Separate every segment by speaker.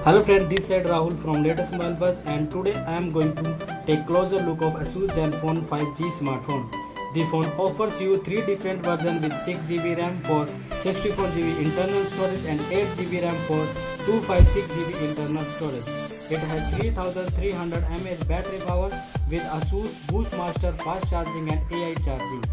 Speaker 1: Hello friend, this side Rahul from latest mobile buzz, and today I am going to take closer look of Asus Zenfone 5G smartphone. The phone offers you 3 different versions with 6GB RAM for 64GB internal storage and 8GB RAM for 256GB internal storage. It has 3300 mAh battery power with Asus Boostmaster fast charging and AI charging.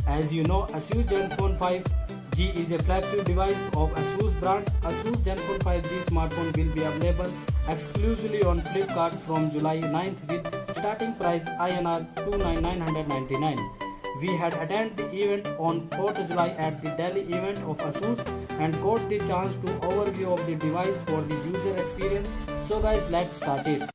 Speaker 1: As you know, Asus Zenfone 5G is a flagship device of Asus brand. Asus Zenfone 5G smartphone will be available exclusively on Flipkart from July 9th with starting price INR 29999. We had attended the event on 4th July at the Delhi event of Asus and got the chance to overview of the device for the user experience. So guys, let's start it.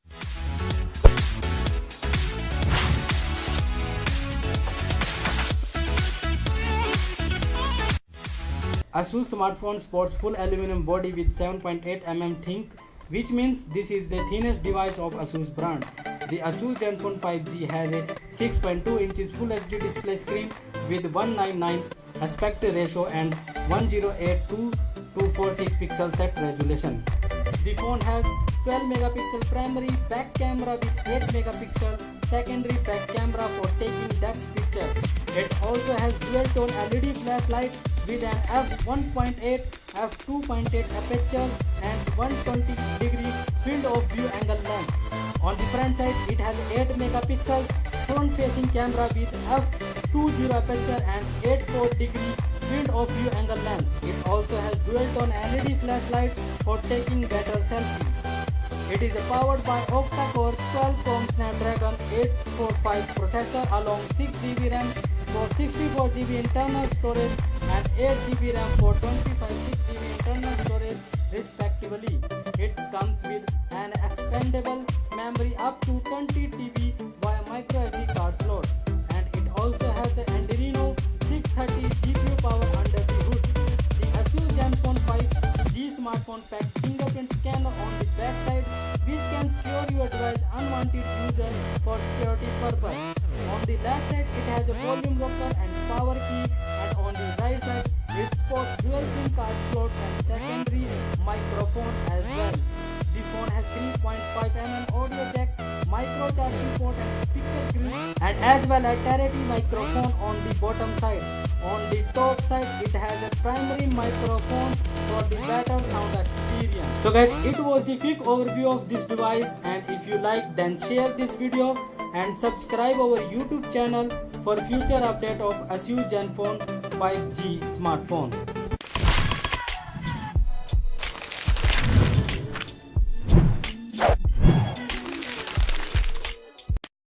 Speaker 1: Asus smartphone sports full aluminum body with 7.8 mm thick, which means this is the thinnest device of Asus brand. The Asus Zenfone 5G has a 6.2 inches Full HD display screen with 199 aspect ratio and 108246 pixel set resolution. The phone has 12 megapixel primary back camera with 8 megapixel secondary back camera for taking depth picture. It also has dual tone LED flashlight with an f1.8, f2.8 aperture and 120-degree field of view angle lens. On the front side, it has 8 megapixel front-facing camera with f20 aperture and 84-degree field of view angle lens. It also has dual-tone LED flashlight for taking better selfie. It is powered by octa-core 12-core Snapdragon 845 processor along 6GB RAM for 64GB internal storage and 8GB RAM for 256GB internal storage respectively. It comes with an expandable memory up to 20TB via microSD card slot, and it also has an Adreno 630 GPU power under the hood. The Asus Zenfone 5G smartphone packs fingerprint scanner on the back side, which can secure your device unwanted user for security purpose. On the left side, it has a volume rocker and power key, and on the right side, it sports dual SIM card slots and secondary microphone as well. The phone has 3.5mm audio jack, micro charging port and speaker grill, and as well as Terity microphone on the bottom side. On the top side, it has a primary microphone for the better sound experience. So guys, it was the quick overview of this device, and if you like, then share this video and subscribe our YouTube channel for future update of Asus Zenfone 5G smartphone.